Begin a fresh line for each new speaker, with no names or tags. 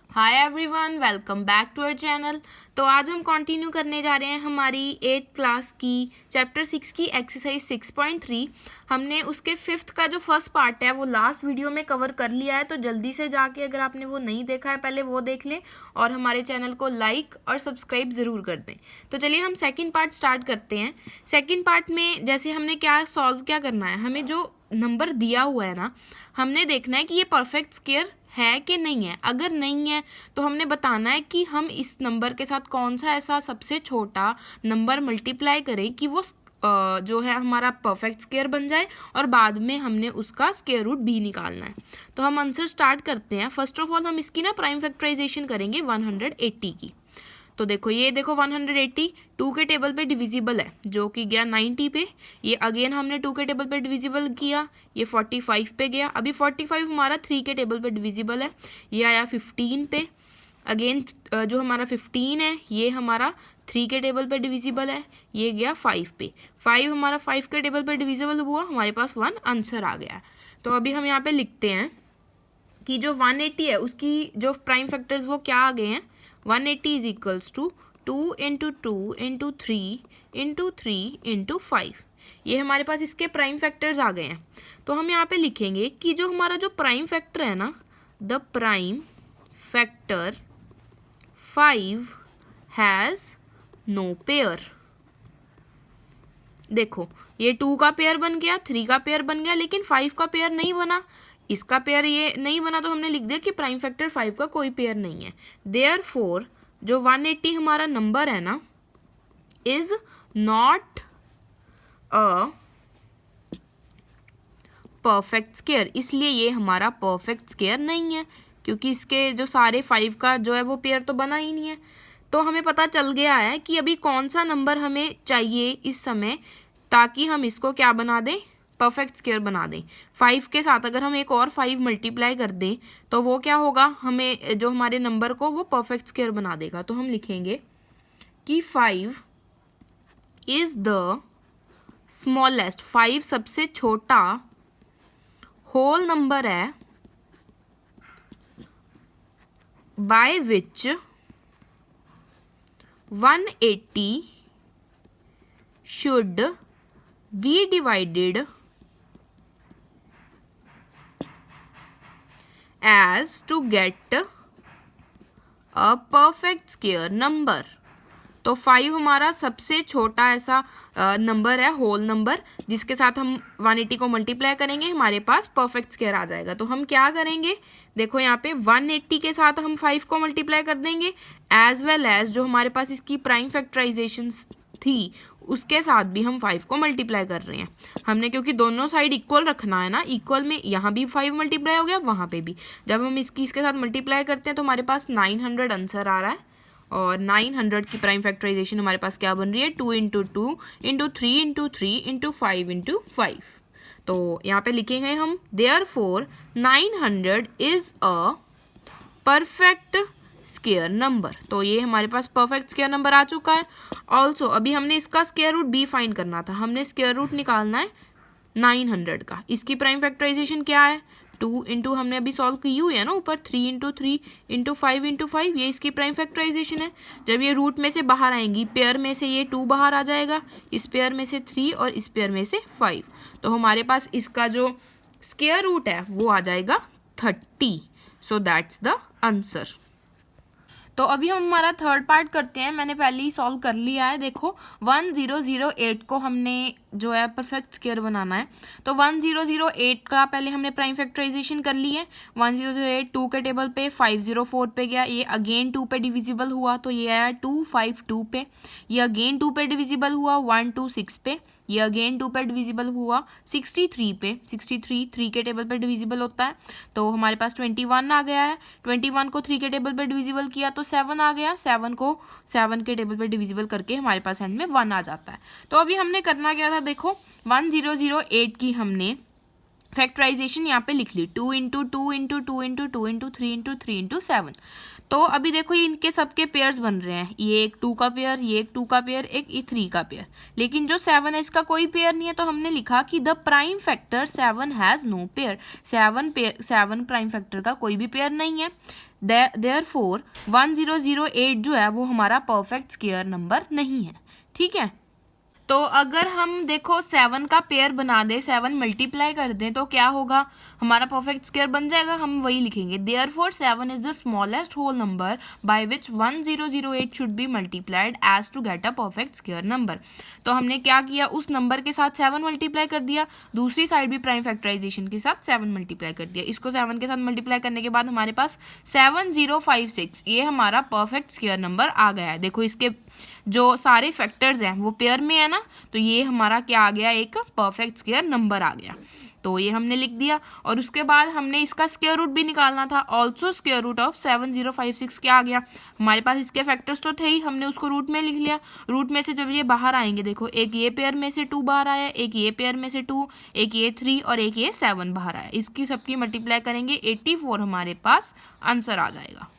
Hi everyone, welcome back to our channel. तो आज हम कंटिन्यू करने जा रहे हैं हमारी 8th क्लास की चैप्टर 6 की एक्सरसाइज 6.3। हमने उसके 5th का जो फर्स्ट पार्ट है वो लास्ट वीडियो में कवर कर लिया है, तो जल्दी से जाके अगर आपने वो नहीं देखा है पहले वो देख लें और हमारे चैनल को लाइक और सब्सक्राइब ज़रूर कर दें। तो चलिए हम सेकेंड पार्ट स्टार्ट करते हैं। सेकेंड पार्ट में जैसे हमने क्या करना है, हमें जो नंबर दिया हुआ है ना, हमने देखना है कि ये परफेक्ट स्क्वायर है कि नहीं है। अगर नहीं है तो हमने बताना है कि हम इस नंबर के साथ कौन सा ऐसा सबसे छोटा नंबर मल्टीप्लाई करें कि वो जो है हमारा परफेक्ट स्क्वायर बन जाए और बाद में हमने उसका स्क्वायर रूट भी निकालना है। तो हम आंसर स्टार्ट करते हैं। फर्स्ट ऑफ ऑल हम इसकी ना प्राइम फैक्टराइजेशन करेंगे 180 की। तो देखो 180 2 के टेबल पे डिविजिबल है, जो कि गया 90 पे। ये अगेन हमने 2 के टेबल पे डिविजिबल किया, ये 45 पे गया। अभी 45 हमारा 3 के टेबल पे डिविजिबल है, ये आया 15 पे। अगेन जो हमारा 15 है ये हमारा 3 के टेबल पे डिविजिबल है, ये गया 5 पे। 5 हमारा 5 के टेबल पे डिविजिबल हुआ, हमारे पास 1 आंसर आ गया। तो अभी हम यहाँ पे लिखते हैं कि जो 180 है उसकी जो प्राइम फैक्टर्स वो क्या आ गए हैं। 180 is equals to 2 into 2 into 3 into 3 into 5। ये हमारे पास इसके प्राइम फैक्टर्स आ गए हैं। तो हम यहाँ पे लिखेंगे कि जो हमारा जो प्राइम फैक्टर है ना, the prime factor 5 has no pair. देखो ये 2 का पेयर बन गया, 3 का पेयर बन गया, लेकिन 5 का पेयर नहीं बना। इसका पेयर ये नहीं बना तो हमने लिख दिया कि प्राइम फैक्टर 5 का कोई पेयर नहीं है। देयरफॉर जो 180 हमारा नंबर है ना, is not a perfect square. इसलिए ये हमारा परफेक्ट स्क्वायर नहीं है, क्योंकि इसके जो सारे 5 का जो है वो पेयर तो बना ही नहीं है। तो हमें पता चल गया है कि अभी कौन सा नंबर हमें चाहिए इस समय, ताकि हम इसको क्या बना दें, परफेक्ट स्क्वायर बना दें। 5 के साथ अगर हम एक और 5 मल्टीप्लाई कर दें तो वो क्या होगा, हमें जो हमारे नंबर को वो परफेक्ट स्क्वायर बना देगा। तो हम लिखेंगे कि 5 इज द स्मॉलेस्ट, 5 सबसे छोटा होल नंबर है by which 180 should be divided as to get a perfect square number। तो 5 हमारा सबसे छोटा ऐसा नंबर है, होल नंबर, जिसके साथ हम 180 को मल्टीप्लाई करेंगे हमारे पास परफेक्ट स्क्वायर आ जाएगा। तो हम क्या करेंगे, देखो यहाँ पे 180 के साथ हम 5 को मल्टीप्लाई कर देंगे, एज वेल एज जो हमारे पास इसकी प्राइम फैक्टराइजेशन थी उसके साथ भी हम 5 को मल्टीप्लाई कर रहे हैं। हमने क्योंकि दोनों साइड इक्वल रखना है ना, इक्वल में यहाँ भी 5 मल्टीप्लाई हो गया, वहाँ पे भी। जब हम इसके साथ मल्टीप्लाई करते हैं तो हमारे पास 900 आंसर आ रहा है। और 900 की प्राइम फैक्टराइजेशन हमारे पास क्या बन रही है, 2 into 2 into 3 into 3 into 5 into 5। तो यहाँ पे लिखेंगे हम therefore 900 is a perfect square number. तो ये हमारे पास परफेक्ट स्क्वायर नंबर आ चुका है। ऑल्सो अभी हमने इसका स्क्वायर रूट भी फाइंड करना था, हमने स्क्वायर रूट निकालना है 900 का। इसकी प्राइम फैक्टराइजेशन क्या है, 2 इंटू हमने अभी सॉल्व की हुई है ना ऊपर, 3 इंटू 3 इंटू 5 इंटू 5, ये इसकी प्राइम फैक्टराइजेशन है। जब ये रूट में से बाहर आएंगी, पेयर में से ये 2 बाहर आ जाएगा, इस पेयर में से 3 और इस पेयर में से 5। तो हमारे पास इसका जो स्क्वायर रूट है वो आ जाएगा 30। So that's the answer. तो अभी हम हमारा थर्ड पार्ट करते हैं। मैंने पहले ही सॉल्व कर लिया है। देखो 1008 को हमने जो है परफेक्ट स्क्वायर बनाना है। तो 1008 का पहले हमने प्राइम फैक्टराइजेशन कर ली है। 1008 2 के टेबल पे 504 पे गया, ये अगेन 2 पे डिविजिबल हुआ, तो ये आया 252 पे। ये अगेन 2 पे डिविजिबल हुआ 126 पे। ये अगेन 2 पे डिविजिबल हुआ 63 पे। 63 3 के टेबल पे डिविजिबल होता है, तो हमारे पास 21 आ गया है। 21 को 3 के टेबल पे डिविजिबल किया तो 7 आ गया। 7 को 7 के टेबल पे डिविजिबल करके हमारे पास एंड में 1 आ जाता है। तो अभी हमने करना क्या था, देखो 1008 की हमने फैक्टराइजेशन यहाँ पे लिख ली, 2 into 2 into 2 into 2 into 3 into 3 into 7। तो अभी देखो ये इनके सबके पेयर्स बन रहे हैं, ये एक 2 का पेयर, ये एक 2 का पेयर, एक 3 का पेयर, लेकिन जो 7 है इसका कोई पेयर नहीं है। तो हमने लिखा कि the prime factor 7 has no pair, 7 prime factor का कोई भी पेयर नहीं है। देयरफॉर 1008 जो है वो हमारा परफेक्ट स्क्वायर नंबर नहीं है। ठीक है, तो अगर हम देखो 7 का पेयर बना दे, 7 मल्टीप्लाई कर दें तो क्या होगा, हमारा परफेक्ट स्क्वायर बन जाएगा। हम वही लिखेंगे, therefore 7 is the smallest whole number by which 1008 should be multiplied as to get a perfect square number. तो हमने क्या किया, उस नंबर के साथ 7 मल्टीप्लाई कर दिया, दूसरी साइड भी प्राइम फैक्टराइजेशन के साथ 7 मल्टीप्लाई कर दिया। इसको 7 के साथ मल्टीप्लाई करने के बाद हमारे पास 7056 ये हमारा परफेक्ट स्क्वायर नंबर आ गया है। देखो इसके जो सारे फैक्टर्स हैं वो पेयर में है ना, तो ये हमारा क्या आ गया, एक परफेक्ट स्क्वायर नंबर आ गया। तो ये हमने लिख दिया और उसके बाद हमने इसका स्क्वायर रूट भी निकालना था। ऑल्सो स्क्वायर रूट ऑफ 7056 क्या आ गया, हमारे पास इसके फैक्टर्स तो थे ही, हमने उसको रूट में लिख लिया। रूट में से जब ये बाहर आएंगे, देखो एक ये पेयर में से 2 बाहर आया, एक ये पेयर में से 2, एक ये 3 और एक ये 7 बाहर आया। इसकी सबकी मल्टीप्लाई करेंगे 84 हमारे पास आंसर आ जाएगा।